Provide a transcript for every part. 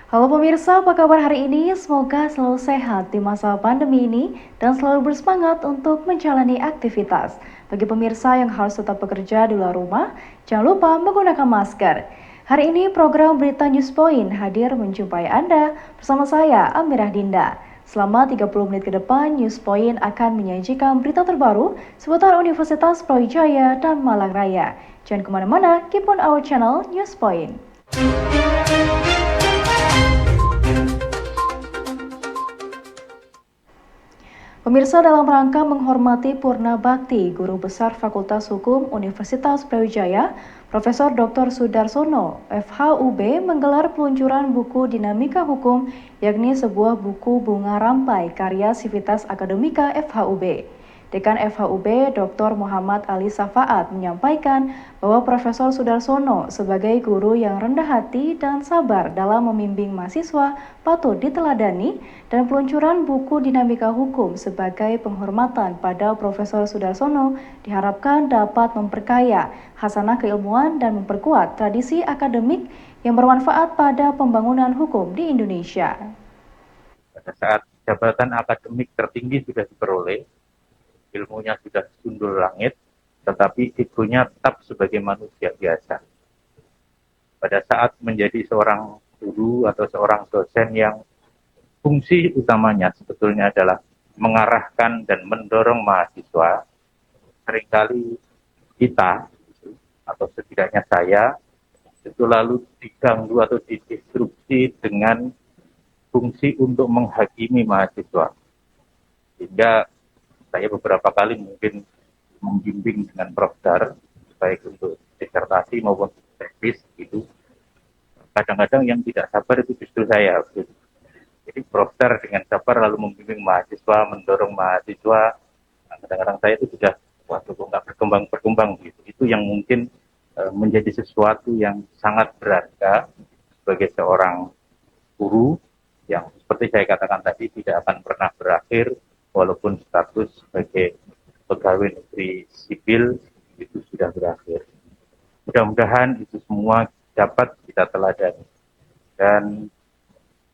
Halo pemirsa, apa kabar hari ini? Semoga selalu sehat di masa pandemi ini dan selalu bersemangat untuk menjalani aktivitas. Bagi pemirsa yang harus tetap bekerja di luar rumah, jangan lupa menggunakan masker. Hari ini program Berita News Point hadir menjumpai Anda bersama saya, Amirah Dinda. Selama 30 menit ke depan, News Point akan menyajikan berita terbaru seputar Universitas Brawijaya dan Malang Raya. Jangan kemana-mana, keep on our channel News Point. Pemirsa, dalam rangka menghormati Purna Bakti, Guru Besar Fakultas Hukum Universitas Brawijaya, Profesor Dr. Sudarsono, FHUB, menggelar peluncuran buku Dinamika Hukum, yakni sebuah buku bunga rampai karya Sivitas Akademika FHUB. Dekan FHUB, Dr. Muhammad Ali Safaat, menyampaikan bahwa Profesor Sudarsono sebagai guru yang rendah hati dan sabar dalam membimbing mahasiswa patut diteladani, dan peluncuran buku Dinamika Hukum sebagai penghormatan pada Profesor Sudarsono diharapkan dapat memperkaya khasanah keilmuan dan memperkuat tradisi akademik yang bermanfaat pada pembangunan hukum di Indonesia. Pada saat jabatan akademik tertinggi sudah diperoleh, ilmunya sudah sundul langit, tetapi egonya tetap sebagai manusia biasa. Pada saat menjadi seorang guru atau seorang dosen yang fungsi utamanya sebetulnya adalah mengarahkan dan mendorong mahasiswa, seringkali kita, atau setidaknya saya, itu lalu diganggu atau didistrupsi dengan fungsi untuk menghakimi mahasiswa. Sehingga saya beberapa kali mungkin membimbing dengan Profdar, baik untuk disertasi maupun tesis gitu. Kadang-kadang yang tidak sabar itu justru saya. Jadi Profdar dengan sabar lalu membimbing mahasiswa, mendorong mahasiswa. Kadang-kadang saya itu sudah, waduh kok nggak berkembang gitu. Itu yang mungkin menjadi sesuatu yang sangat berharga sebagai seorang guru yang seperti saya katakan tadi tidak akan pernah berakhir. Walaupun status sebagai pegawai negeri sipil itu sudah berakhir. Mudah-mudahan itu semua dapat kita teladani. Dan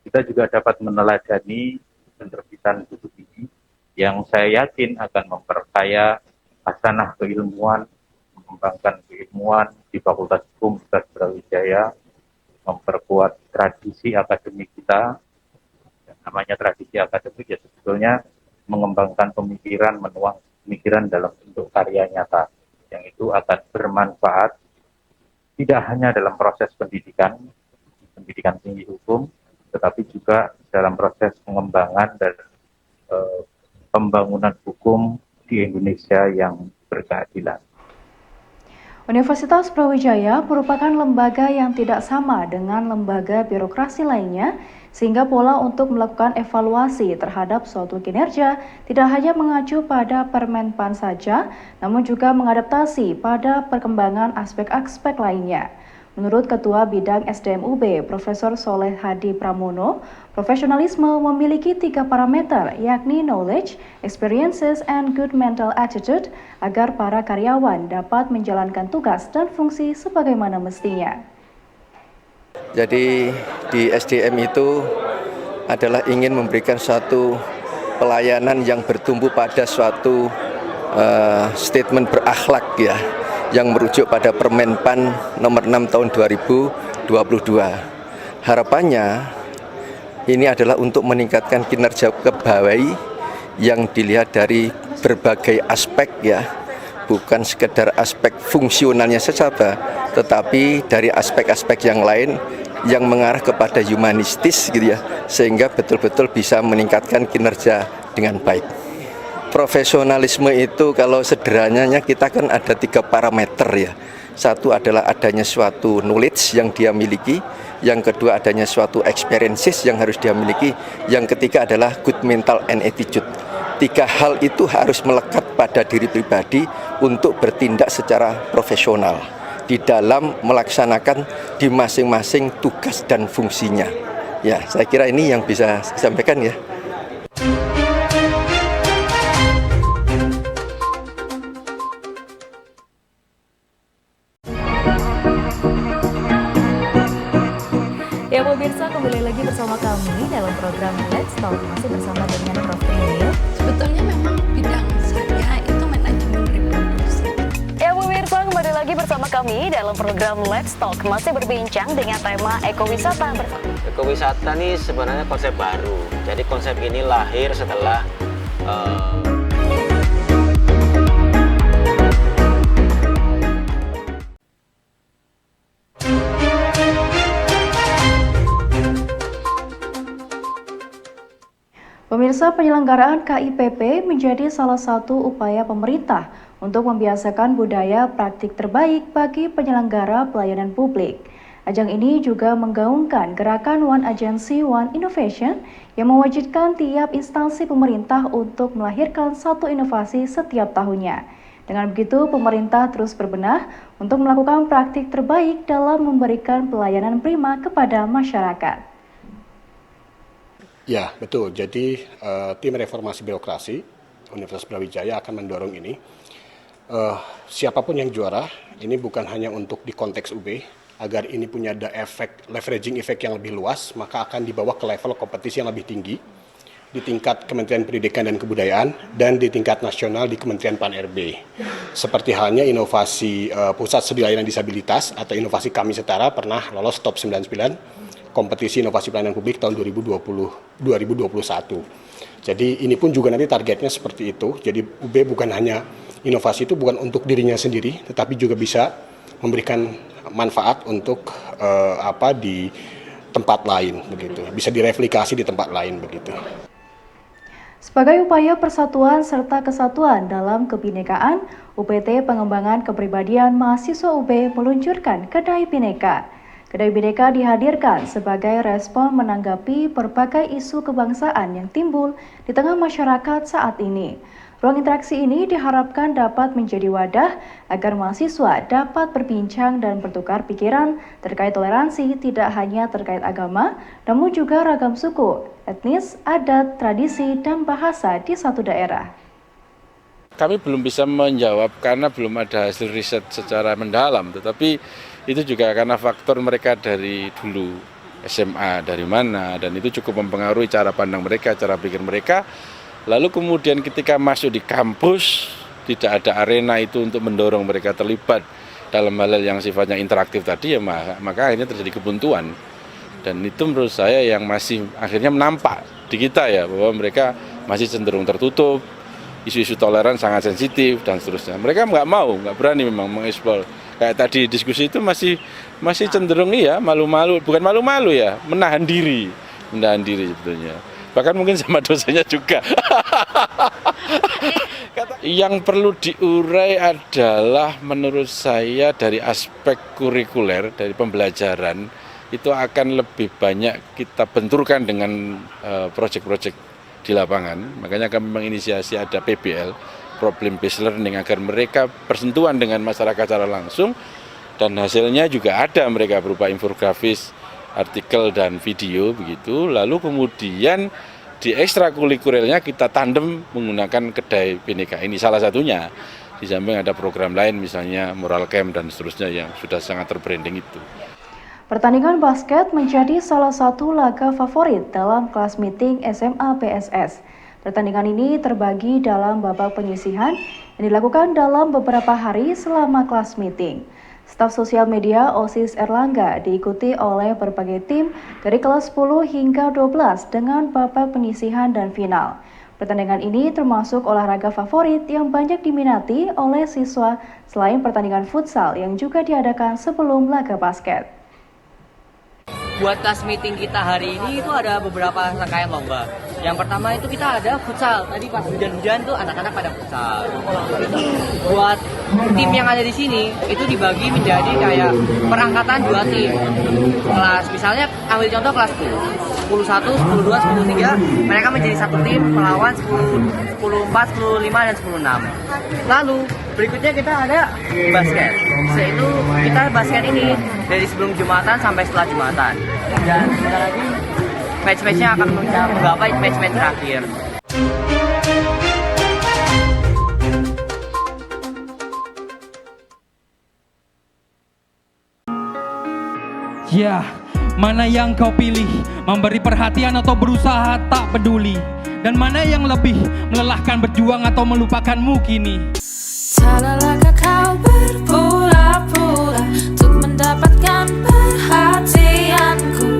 kita juga dapat meneladani penerbitan buku ini yang saya yakin akan memperkaya khasanah keilmuan, mengembangkan keilmuan di Fakultas Hukum Universitas Brawijaya, memperkuat tradisi akademik kita. Dan namanya tradisi akademik ya sebetulnya mengembangkan pemikiran, menuang pemikiran dalam bentuk karya nyata yang itu akan bermanfaat tidak hanya dalam proses pendidikan tinggi hukum, tetapi juga dalam proses pengembangan dan pembangunan hukum di Indonesia yang berkeadilan. Universitas Brawijaya merupakan lembaga yang tidak sama dengan lembaga birokrasi lainnya, sehingga pola untuk melakukan evaluasi terhadap suatu kinerja tidak hanya mengacu pada Permenpan saja, namun juga mengadaptasi pada perkembangan aspek-aspek lainnya. Menurut Ketua Bidang SDM UB, Profesor Soleh Hadi Pramono, profesionalisme memiliki 3 parameter, yakni knowledge, experiences, and good mental attitude, agar para karyawan dapat menjalankan tugas dan fungsi sebagaimana mestinya. Jadi di SDM itu adalah ingin memberikan suatu pelayanan yang bertumbuh pada suatu statement berakhlak ya, yang merujuk pada Permenpan nomor 6 tahun 2022. Harapannya ini adalah untuk meningkatkan kinerja pegawai yang dilihat dari berbagai aspek ya, bukan sekedar aspek fungsionalnya saja, tetapi dari aspek-aspek yang lain yang mengarah kepada humanistis gitu ya, sehingga betul-betul bisa meningkatkan kinerja dengan baik. Profesionalisme itu kalau sederhananya kita kan ada 3 parameter ya. Satu adalah adanya suatu knowledge yang dia miliki, yang kedua adanya suatu experiences yang harus dia miliki, yang ketiga adalah good mental and attitude. Tiga hal itu harus melekat pada diri pribadi untuk bertindak secara profesional di dalam melaksanakan di masing-masing tugas dan fungsinya. Ya, saya kira ini yang bisa saya sampaikan ya. Ya pemirsa, kembali lagi bersama kami dalam program Let's Talk, masih bersama dengan Prof. Emil. Sebetulnya memang bidang saya itu manajemen reproduksi. Ya pemirsa, kembali lagi bersama kami dalam program Let's Talk, masih berbincang dengan tema ekowisata bersama. Ekowisata ini sebenarnya konsep baru. Jadi konsep ini lahir setelah Pemirsa, penyelenggaraan KIPP menjadi salah satu upaya pemerintah untuk membiasakan budaya praktik terbaik bagi penyelenggara pelayanan publik. Ajang ini juga menggaungkan gerakan One Agency, One Innovation yang mewajibkan tiap instansi pemerintah untuk melahirkan satu inovasi setiap tahunnya. Dengan begitu, pemerintah terus berbenah untuk melakukan praktik terbaik dalam memberikan pelayanan prima kepada masyarakat. Ya, betul. Jadi tim reformasi birokrasi Universitas Brawijaya akan mendorong ini. Siapapun yang juara, ini bukan hanya untuk di konteks UB, agar ini punya ada efek, leveraging effect yang lebih luas, maka akan dibawa ke level kompetisi yang lebih tinggi di tingkat Kementerian Pendidikan dan Kebudayaan dan di tingkat nasional di Kementerian Pan-RB. Seperti halnya inovasi Pusat Studi Layanan Disabilitas atau inovasi Kami Setara pernah lolos top 99 kompetisi inovasi pelayanan publik tahun 2021. Jadi ini pun juga nanti targetnya seperti itu. Jadi UB bukan hanya inovasi itu bukan untuk dirinya sendiri, tetapi juga bisa memberikan manfaat untuk di tempat lain begitu. Bisa direplikasi di tempat lain begitu. Sebagai upaya persatuan serta kesatuan dalam kebinekaan, UPT Pengembangan Kepribadian Mahasiswa UB meluncurkan Kedai Bineka. Kedai Bineka dihadirkan sebagai respon menanggapi berbagai isu kebangsaan yang timbul di tengah masyarakat saat ini. Ruang interaksi ini diharapkan dapat menjadi wadah agar mahasiswa dapat berbincang dan bertukar pikiran terkait toleransi tidak hanya terkait agama, namun juga ragam suku, etnis, adat, tradisi, dan bahasa di satu daerah. Kami belum bisa menjawab karena belum ada hasil riset secara mendalam, tetapi itu juga karena faktor mereka dari dulu SMA dari mana, dan itu cukup mempengaruhi cara pandang mereka, cara pikir mereka. Lalu kemudian ketika masuk di kampus tidak ada arena itu untuk mendorong mereka terlibat dalam hal yang sifatnya interaktif tadi, ya maka akhirnya terjadi kebuntuan. Dan itu menurut saya yang masih akhirnya menampak di kita ya, bahwa mereka masih cenderung tertutup, isu-isu toleran sangat sensitif dan seterusnya. Mereka nggak berani memang mengeksplor. Kayak tadi diskusi itu masih cenderung malu-malu, bukan malu-malu ya, menahan diri sebetulnya. Bahkan mungkin sama dosennya juga. Yang perlu diurai adalah menurut saya dari aspek kurikuler, dari pembelajaran, itu akan lebih banyak kita benturkan dengan proyek-proyek di lapangan. Makanya kami menginisiasi ada PBL, Problem Based Learning, agar mereka bersentuhan dengan masyarakat secara langsung, dan hasilnya juga ada mereka berupa infografis, artikel dan video begitu. Lalu kemudian di ekstrakurikulernya kita tandem menggunakan Kedai Bineka ini salah satunya. Di samping ada program lain misalnya Moral Camp dan seterusnya yang sudah sangat terbranding itu. Pertandingan basket menjadi salah satu laga favorit dalam kelas meeting SMA PSS. Pertandingan ini terbagi dalam babak penyisihan yang dilakukan dalam beberapa hari selama kelas meeting. Staf sosial media OSIS Erlangga diikuti oleh berbagai tim dari kelas 10 hingga 12 dengan babak penyisihan dan final. Pertandingan ini termasuk olahraga favorit yang banyak diminati oleh siswa selain pertandingan futsal yang juga diadakan sebelum laga basket. Buat kelas meeting kita hari ini itu ada beberapa rangkaian lomba. Yang pertama itu kita ada futsal. Tadi pas hujan-hujan tuh anak-anak pada futsal. Buat tim yang ada di sini itu dibagi menjadi kayak perangkatan 2 tim. Kelas misalnya ambil contoh kelas 10. 10-1, 10-2, 10-3 mereka menjadi satu tim melawan 10-4, 10-5 dan 10-6. Lalu berikutnya kita ada basket. Yaitu kita basket ini dari sebelum Jumatan sampai setelah Jumatan. Dan sebentar lagi match-matchnya akan menggapai match-match terakhir. Ya, mana yang kau pilih? Memberi perhatian atau berusaha tak peduli? Dan mana yang lebih melelahkan, berjuang atau melupakanmu kini? Salahkah kau berpura-pura untuk mendapatkan perhatianku?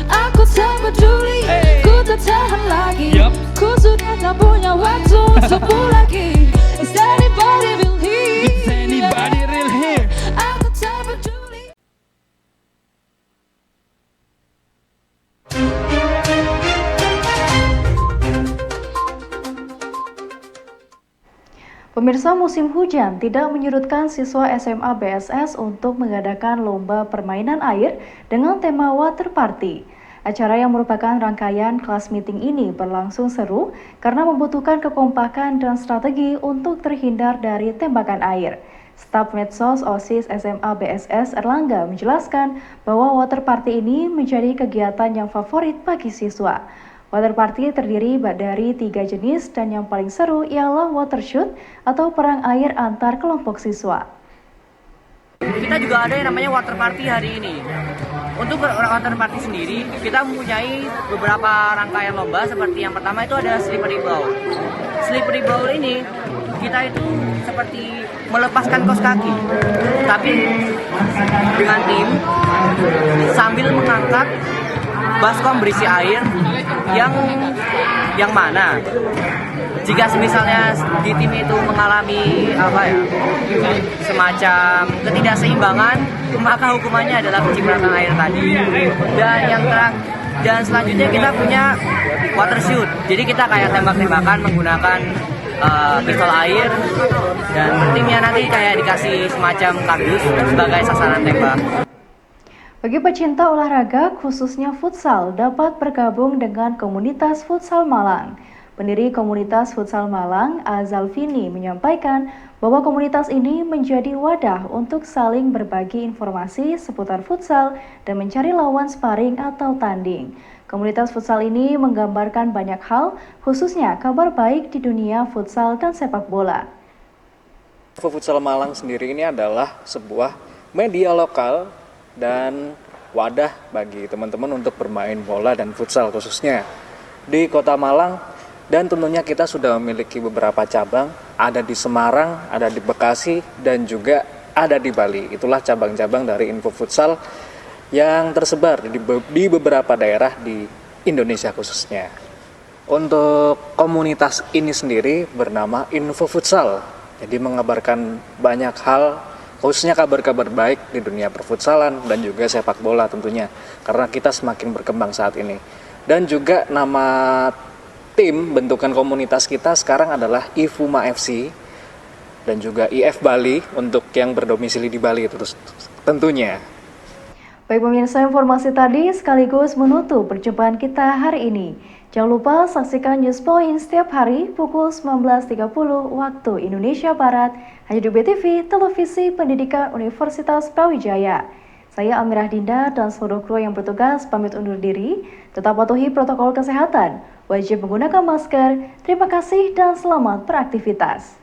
Aku tak peduli, ku tak tahan lagi. Ku sudah tak punya waktu untukmu lagi. Is anybody real here? Is anybody real here? Aku tak peduli. Pemirsa, musim hujan tidak menyurutkan siswa SMA BSS untuk mengadakan lomba permainan air dengan tema water party. Acara yang merupakan rangkaian kelas meeting ini berlangsung seru karena membutuhkan kekompakan dan strategi untuk terhindar dari tembakan air. Staf Medsos OSIS SMA BSS Erlangga menjelaskan bahwa water party ini menjadi kegiatan yang favorit bagi siswa. Water party terdiri dari 3 jenis dan yang paling seru ialah water shoot atau perang air antar kelompok siswa. Kita juga ada yang namanya water party hari ini. Untuk water party sendiri, kita mempunyai beberapa rangkaian lomba seperti yang pertama itu ada slippery bowl. Slippery bowl ini kita itu seperti melepaskan kaos kaki, tapi dengan tim sambil mengangkat baskom berisi air yang mana jika misalnya di tim itu mengalami semacam ketidakseimbangan, maka hukumannya adalah pencipratan air tadi. Dan selanjutnya kita punya water shoot. Jadi kita kayak tembak-tembakan menggunakan pistol air, dan timnya nanti kayak dikasih semacam kardus sebagai sasaran tembak. Bagi pecinta olahraga, khususnya futsal, dapat bergabung dengan komunitas futsal Malang. Pendiri komunitas futsal Malang, Azalvini, menyampaikan bahwa komunitas ini menjadi wadah untuk saling berbagi informasi seputar futsal dan mencari lawan sparring atau tanding. Komunitas futsal ini menggambarkan banyak hal, khususnya kabar baik di dunia futsal dan sepak bola. Futsal Malang sendiri ini adalah sebuah media lokal dan wadah bagi teman-teman untuk bermain bola dan futsal khususnya di Kota Malang, dan tentunya kita sudah memiliki beberapa cabang, ada di Semarang, ada di Bekasi, dan juga ada di Bali. Itulah cabang-cabang dari Info Futsal yang tersebar di beberapa daerah di Indonesia khususnya. Untuk komunitas ini sendiri bernama Info Futsal, jadi mengabarkan banyak hal, khususnya kabar-kabar baik di dunia perfutsalan dan juga sepak bola tentunya, karena kita semakin berkembang saat ini. Dan juga nama tim bentukan komunitas kita sekarang adalah IFUMA FC dan juga IF Bali untuk yang berdomisili di Bali itu tentunya. Baik pemirsa, informasi tadi sekaligus menutup perjumpaan kita hari ini. Jangan lupa saksikan News Point setiap hari pukul 19.30 waktu Indonesia Barat hanya di BTV, Televisi Pendidikan Universitas Brawijaya. Saya Amirah Dinda dan seluruh kru yang bertugas pamit undur diri. Tetap patuhi protokol kesehatan, wajib menggunakan masker. Terima kasih dan selamat beraktivitas.